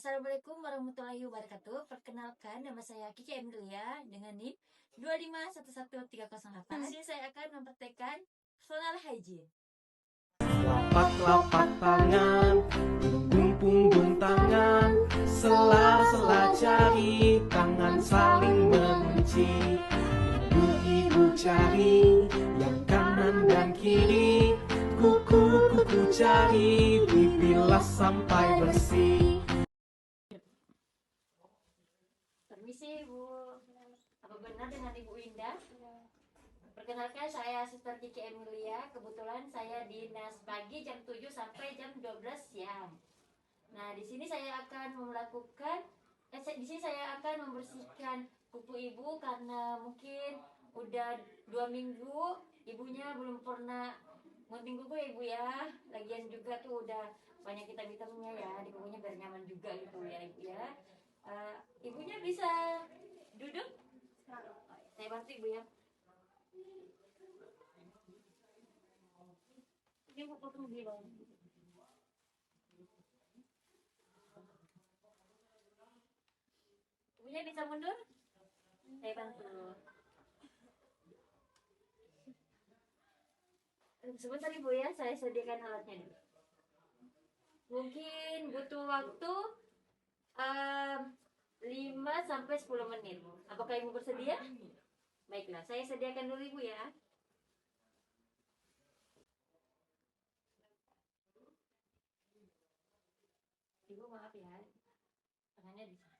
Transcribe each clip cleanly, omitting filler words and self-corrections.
Assalamualaikum warahmatullahi wabarakatuh. Perkenalkan, nama saya Kiki Emilia dengan NIM 2511308. Di sini saya akan mempraktekkan personal hygiene. Telapak tangan, punggung tangan, sela-sela jari, tangan saling mengunci. Ibu jari yang kanan dan kiri, kuku jari dibilas sampai bersih. Permisi Ibu, apa benar dengan Ibu Indah? Perkenalkan, saya Suster Kiki Emilia. Kebetulan saya dinas pagi jam 7 sampai jam 12 siang. Nah, di sini saya akan melakukan di sini saya akan membersihkan kuku Ibu karena mungkin udah 2 minggu ibunya belum pernah ngunting kuku ya Ibu ya. Lagian juga tuh udah banyak vitaminnya ya di kukunya biar nyaman juga gitu ya Ibu ya. Ibunya bisa duduk? Saya bantu Ibu ya. Ini mau potong dulu. Ibunya bisa mundur? Saya bantu. Sebentar Ibu ya, saya sediakan alatnya dulu. Mungkin butuh waktu 5-10 menit. Apakah Ibu bersedia? Baiklah, saya sediakan dulu Ibu ya. Ibu maaf ya, tangannya di sana.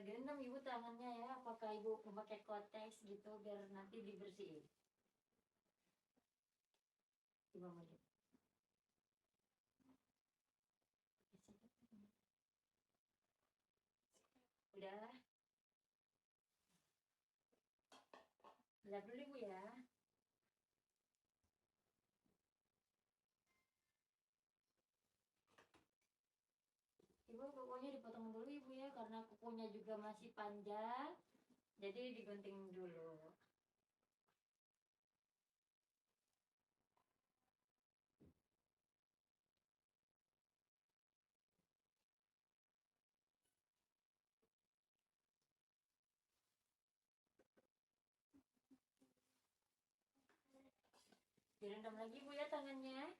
Direndam Ibu tangannya ya. Apakah Ibu memakai kotex gitu biar nanti dibersihin? 5 menit. Udah. Lihat dulu Ibu ya. Ibu kukunya dipotong dulu Ibu ya, karena kukunya juga masih panjang. Jadi digunting dulu. Direndam lagi Bu ya tangannya.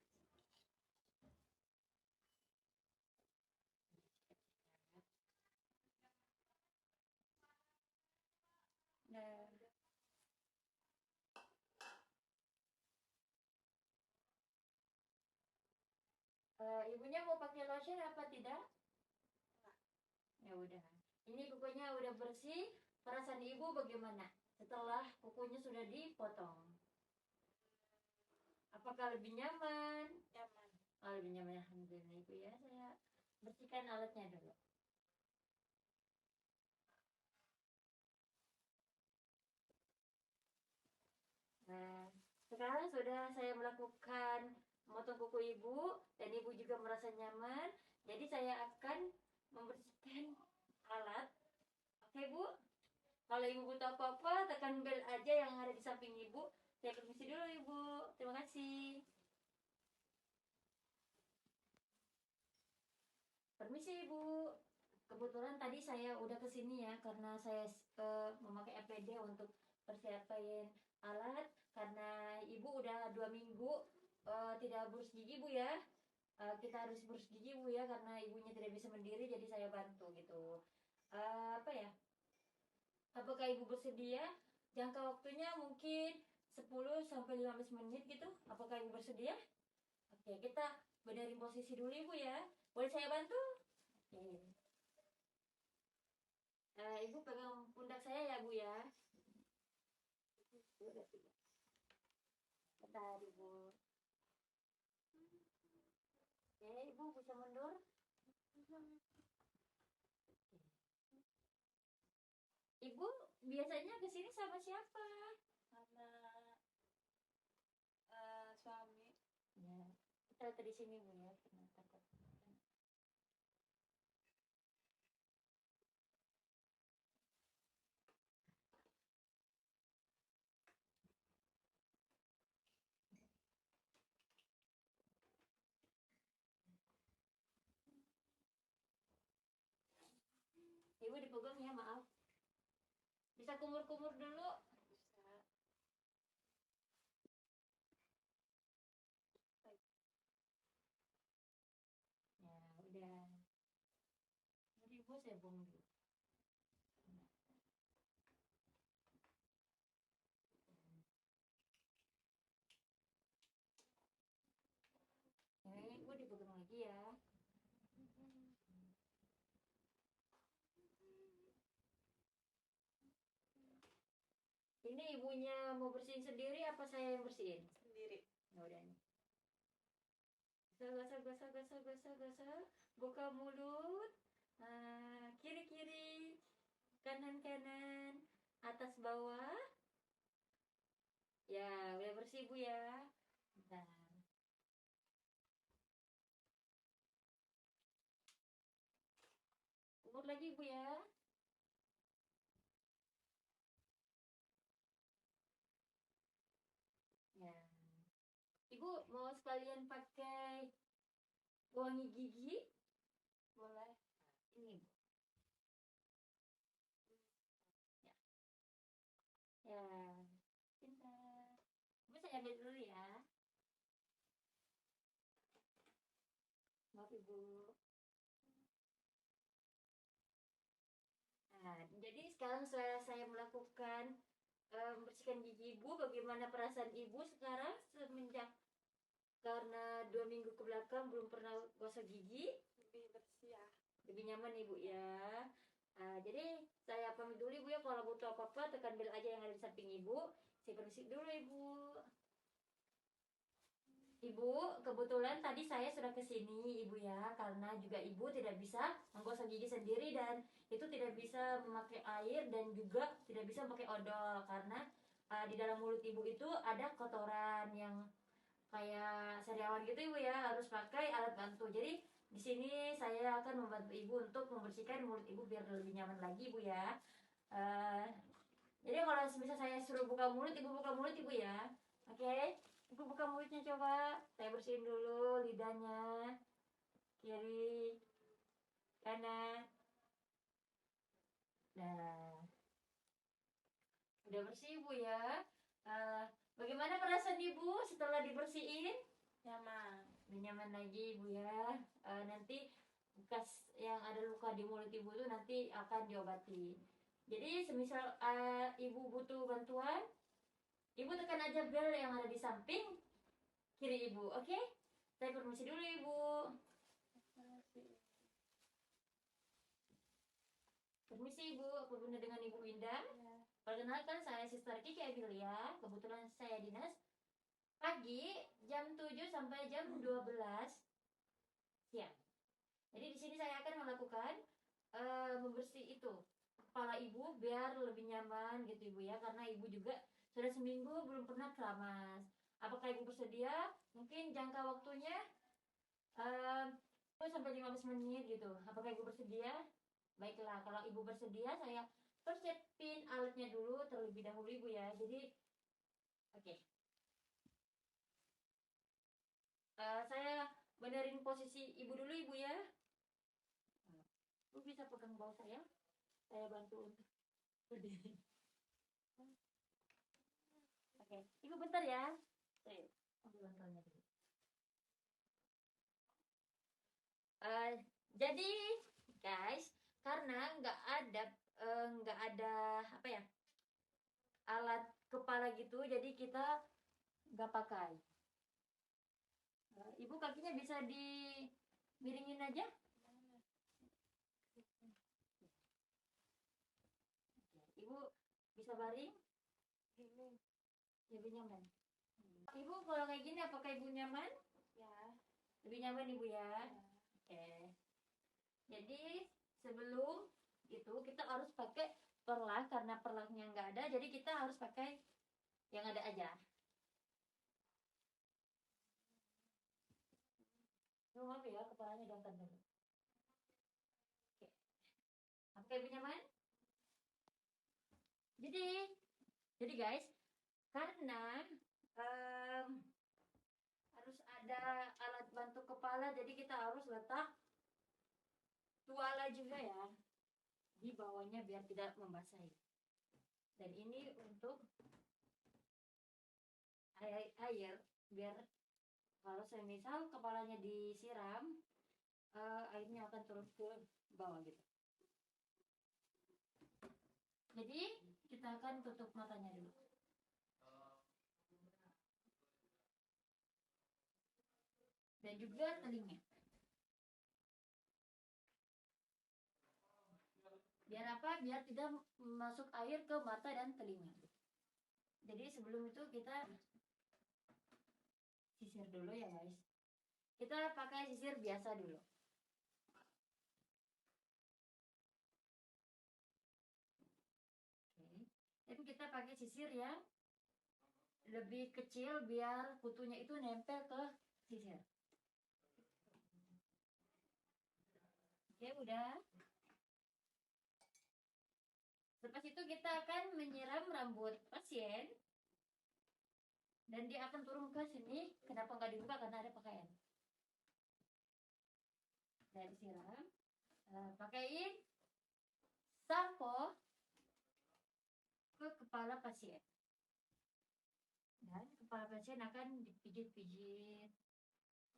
Nah, ibunya mau pakai lotion apa tidak? Ya udah. Ini kukunya udah bersih. Perasaan Ibu bagaimana setelah kukunya sudah dipotong? Apakah lebih nyaman? Nyaman. Oh, lebih nyaman. Alhamdulillah Ibu ya. Saya bersihkan alatnya dulu. Nah, sekarang sudah saya melakukan memotong kuku Ibu dan Ibu juga merasa nyaman. Jadi saya akan membersihkan alat. Oke Bu, kalau Ibu butuh apa-apa tekan bel aja yang ada di samping Ibu. Saya permisi dulu Ibu. Terima kasih. Permisi Ibu. Kebetulan tadi saya udah kesini ya karena saya memakai APD untuk persiapan alat karena Ibu udah 2 minggu tidak berus gigi Bu ya. Kita harus berus gigi Bu ya karena ibunya tidak bisa mandiri jadi saya bantu gitu. Apa ya? Apakah Ibu bersedia? Jangka waktunya mungkin 10-15 menit gitu. Apakah Ibu bersedia? Oke, kita benerin posisi dulu Ibu ya. Boleh saya bantu? Oke. Ibu pegang pundak saya ya Bu ya. Bentar Ibu. Oke, Ibu bisa mundur. Ibu biasanya kesini sama siapa? Sama suami. Ya, kita di sini Bu ya. Ibu dipegang ya, maaf. Bisa kumur-kumur dulu. Bisa. Ya, udah. Jadi ibu saya buang dulu. Ini ibu dipegang lagi ya. Ini ibunya mau bersihin sendiri apa saya yang bersihin? Sendiri. Ya udah nih. Gosok, gosok, gosok, gosok, gosok. Buka mulut. Kiri kiri, kanan kanan, atas bawah. Ya, udah bersih bu ya. Bentar. Umur lagi bu ya. Ya. Ibu mau sekalian pakai wangi gigi? Boleh. Ini bu. Ya. Pintar. Bu saya ambil dulu ya. Maaf ibu. Nah, jadi sekarang saya melakukan membersihkan gigi ibu. Bagaimana perasaan ibu sekarang semenjak karena 2 minggu ke belakang belum pernah gosok gigi? Lebih bersih ya. Lebih nyaman ibu ya. Jadi saya pamit dulu ibu ya. Kalau butuh apa-apa tekan bel aja yang ada di samping ibu. Saya permisi dulu ibu. Ibu, kebetulan tadi saya sudah ke sini ibu ya, karena juga ibu tidak bisa menggosok gigi sendiri dan itu tidak bisa memakai air dan juga tidak bisa memakai odol karena di dalam mulut ibu itu ada kotoran yang kayak sariawan gitu ibu ya, harus pakai alat bantu. Jadi di sini saya akan membantu ibu untuk membersihkan mulut ibu biar lebih nyaman lagi ibu ya. Eh, jadi kalau bisa saya suruh buka mulut, ibu buka mulut ibu ya. Oke. Ibu buka mulutnya coba. Saya bersihin dulu lidahnya. Kiri, kanan. Nah, udah bersih ibu ya. Bagaimana perasaan ibu setelah dibersihin? Nyaman. Lebih nyaman lagi ibu ya. Nanti bekas yang ada luka di mulut ibu tuh nanti akan diobati. Jadi semisal ibu butuh bantuan, ibu tekan aja bel yang ada di samping kiri ibu, oke? Saya permisi dulu ibu. Permisi ibu, apa benar dengan ibu Winda? Ya. Perkenalkan saya Sister Kiki Emilia. Kebetulan saya dinas pagi jam 7 sampai jam 12 siang. Jadi di sini saya akan melakukan membersih itu kepala ibu biar lebih nyaman gitu ibu ya, karena ibu juga sudah seminggu belum pernah keramas. Apakah ibu bersedia? Mungkin jangka waktunya 10 sampai 15 menit gitu. Apakah ibu bersedia? Baiklah, kalau ibu bersedia saya persiapin alatnya dulu terlebih dahulu ibu ya. Jadi oke. Saya benerin posisi ibu dulu ibu ya. Ibu bisa pegang bawah saya bantu untuk berdiri. Oke, ibu bentar ya. Saya ambil bantalnya dulu. Jadi guys, karena nggak ada apa ya alat kepala gitu, jadi kita nggak pakai. Ibu kakinya bisa dimiringin aja. Ibu bisa baring, Ini. lebih nyaman. Ibu kalau kayak gini apakah ibu nyaman? Ya. Lebih nyaman ibu ya. Ya. Oke. Jadi sebelum itu kita harus pakai perlah, karena perlahnya nggak ada, jadi kita harus pakai yang ada aja. Maaf ya, kepalanya diangkat dulu. Oke. Apakah ibu nyaman? Jadi guys, karena harus ada alat bantu kepala, jadi kita harus letak tuala juga ya di bawahnya biar tidak membasahi. Dan ini untuk air biar kalau semisal kepalanya disiram, airnya akan turun ke bawah gitu. Jadi kita akan tutup matanya dulu. Dan juga telinga. Biar apa? Biar tidak masuk air ke mata dan telinga. Jadi sebelum itu kita sisir dulu ya guys. Kita pakai sisir biasa dulu. Oke. Dan kita pakai sisir yang lebih kecil biar kutunya itu nempel ke sisir. Oke, udah. Lepas itu kita akan menyiram rambut pasien dan dia akan turun ke sini. Kenapa nggak dibuka? Karena ada pakaian. Dan disiram, pakaiin sampo ke kepala pasien. Dan kepala pasien akan dipijit-pijit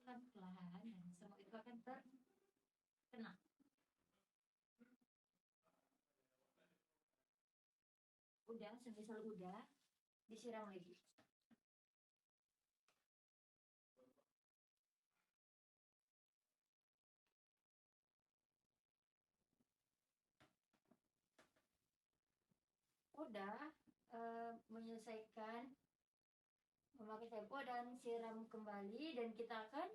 pelan-pelan dan semua itu akan terkena. Udah, semisal udah, disiram lagi. Udah, menyelesaikan memakai tempo dan siram kembali dan kita akan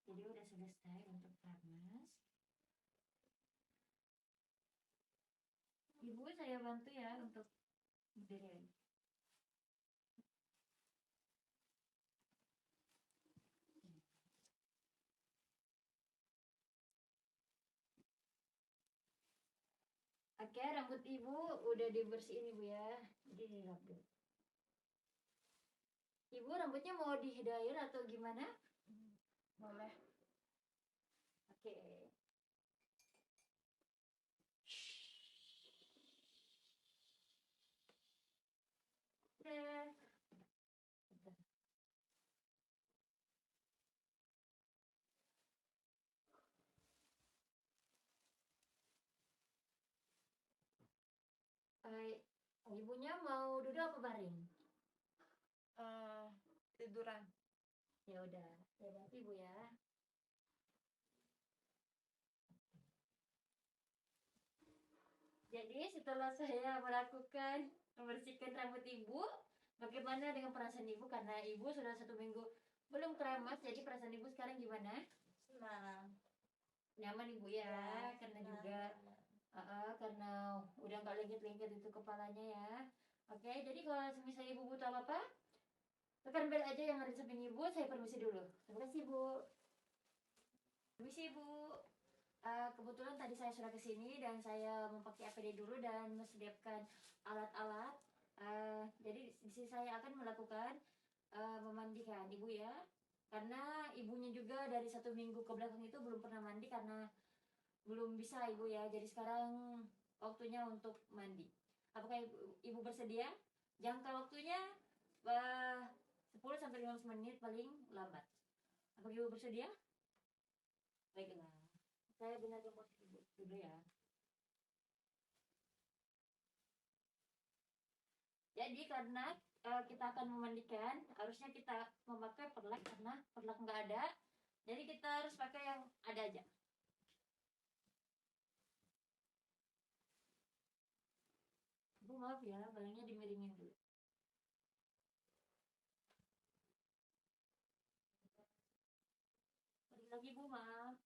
jadi udah selesai untuk panas. Ibu saya bantu ya untuk berdiri. Oke, rambut ibu udah dibersihin ibu ya. Jadi dirap dulu. Ibu rambutnya mau di dryer atau gimana? Boleh. Oke. Udah. Ibunya mau duduk apa baring? Tiduran. Ya udah, ya bantu ibu ya. Jadi setelah saya melakukan membersihkan rambut ibu, bagaimana dengan perasaan ibu? Karena ibu sudah 1 minggu belum keramas, jadi perasaan ibu sekarang gimana? Senang. Nyaman ibu ya, karena juga karena udah nggak lengket-lengket itu kepalanya ya. Oke, jadi kalau misalnya ibu butuh apa-apa, tekan bel aja yang ada di samping ibu. Saya permisi dulu. Terima kasih ibu. Permisi ibu. Kebetulan tadi saya sudah kesini dan saya memakai APD dulu dan mesediakan alat-alat. Jadi di sini saya akan melakukan memandikan ibu ya, karena ibunya juga dari 1 minggu ke belakang itu belum pernah mandi karena belum bisa ibu ya. Jadi sekarang waktunya untuk mandi. Apakah ibu bersedia? Jangka waktunya 10-15 menit paling lambat. Apakah ibu bersedia? Baiklah. Saya dengarkan posisi ibu dulu ya. Jadi karena kita akan memandikan, harusnya kita memakai perlak karena perlak nggak ada. Jadi kita harus pakai yang ada aja. Bu maaf ya, balangnya dimiringin dulu. Balik lagi bu, maaf.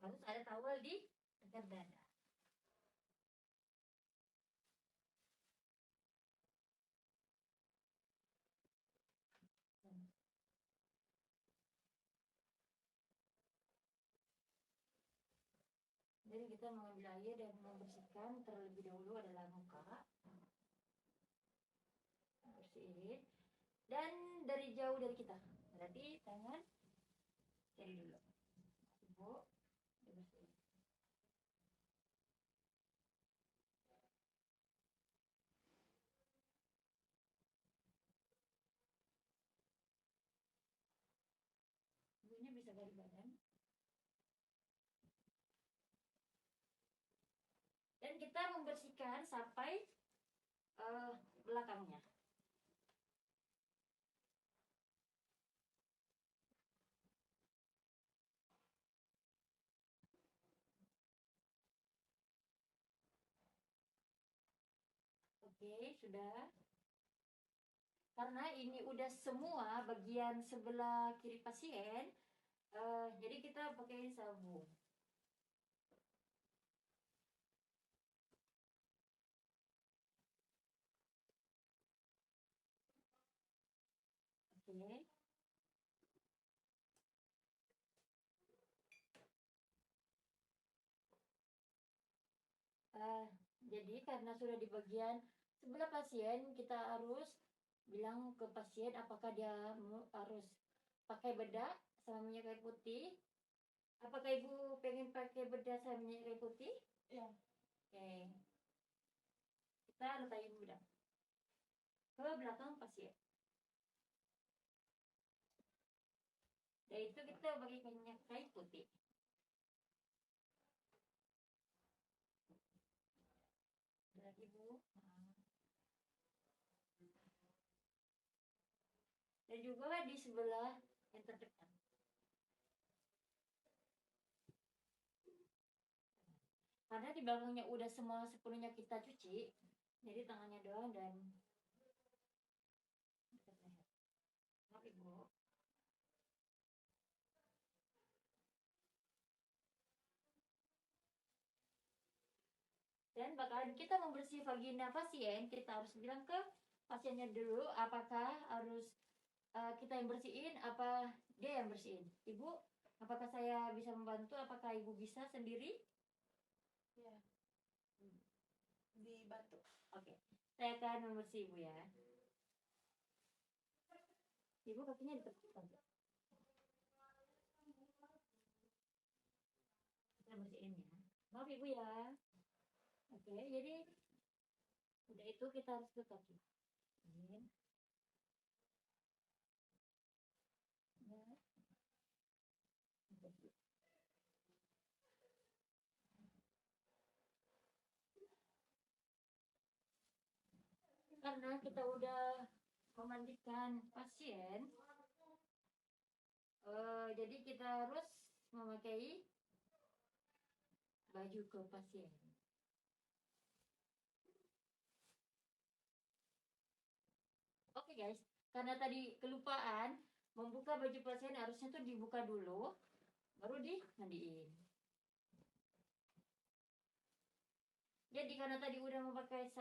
Harus ada towel di dekat dada. Jadi kita mengambil air dan membersihkan terlebih dahulu adalah muka, bersihin, dan dari jauh dari kita, berarti tangan cari dulu, ibu dibersihin. Ibunya bisa dari badan. Dan kita membersihkan sampai belakangnya. Oke, sudah. Karena ini udah semua bagian sebelah kiri pasien, jadi kita pakai sabun. Oke. Jadi karena sudah di bagian sebelah pasien, kita harus bilang ke pasien apakah dia harus pakai bedak sama minyak kayu putih. Apakah ibu pengen pakai bedak sama minyak kayu putih? Ya. Oke. Kita letakin bedak ke belakang pasien. Dan itu kita pakai minyak kayu putih. Dan ibu. Dan juga di sebelah yang terdekat. Karena di belakangnya udah semua sepenuhnya kita cuci, jadi tangannya doang dan dekat leher. Maaf ibu. Dan bakalan kita membersih vagina pasien, kita harus bilang ke pasiennya dulu apakah harus kita yang bersihin apa dia yang bersihin. Ibu, apakah saya bisa membantu? Apakah ibu bisa sendiri? Ya. Dibantu. Oke, saya akan membersih ibu ya. Ibu kakinya ditekuk aja. Kita bersihin ya. Maaf ibu ya. Oke, jadi udah itu kita harus ke kaki. Ini. Ya. Karena kita udah memandikan pasien, jadi kita harus memakai baju ke pasien. Oke guys, karena tadi kelupaan membuka baju pasien, harusnya tuh dibuka dulu, baru dimandiin. Jadi karena tadi udah memakai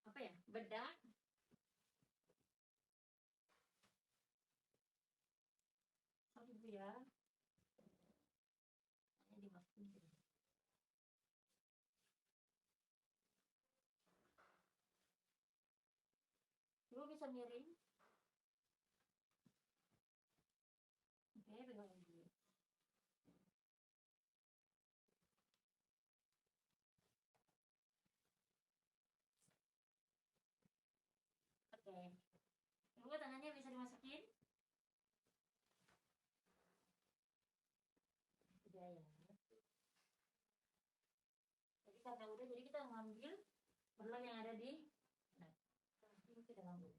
apa ya, bedak, sorry bu ya, hanya dimasukin. Ibu bisa miring. Oke, pegang dulu. Oke. Ibu tangannya bisa dimasukin. Udah ya. Jadi karena udah, jadi kita ngambil perlon yang ada di ini kita ngambil.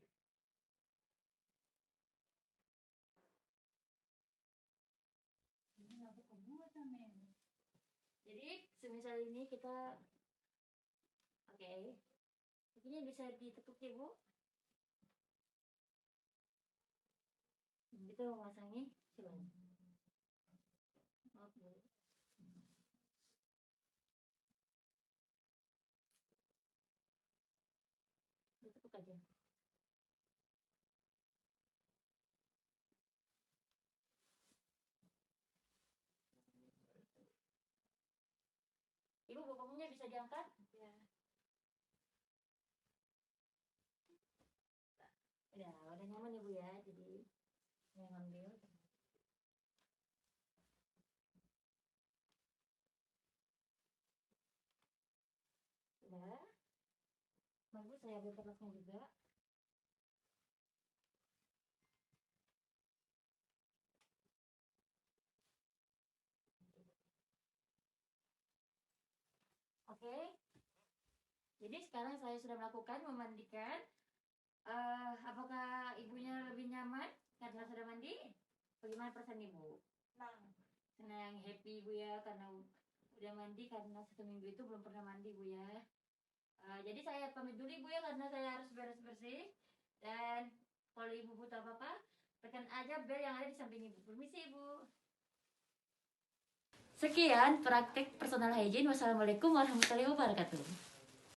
Jadi semisal ini kita oke. Ini bisa ditekuk ya bu. Kita memasangi silang. Maaf bu. Ditekuk aja. diangkat? Ya. Udah nyaman ya Bu ya, jadi saya ngambil. Udah. Bagus, saya ambil kertasnya juga. Oke. Jadi sekarang saya sudah melakukan memandikan. Apakah ibunya lebih nyaman karena sudah mandi? Bagaimana perasaan ibu? Senang, happy Bu ya, karena udah mandi, karena 1 minggu itu belum pernah mandi Bu ya. Jadi saya pamit dulu Bu ya, karena saya harus beres-bersih. Dan kalau ibu butuh apa-apa, tekan aja bel yang ada di samping ibu. Permisi ibu. Sekian praktek personal hygiene. Wassalamualaikum warahmatullahi wabarakatuh.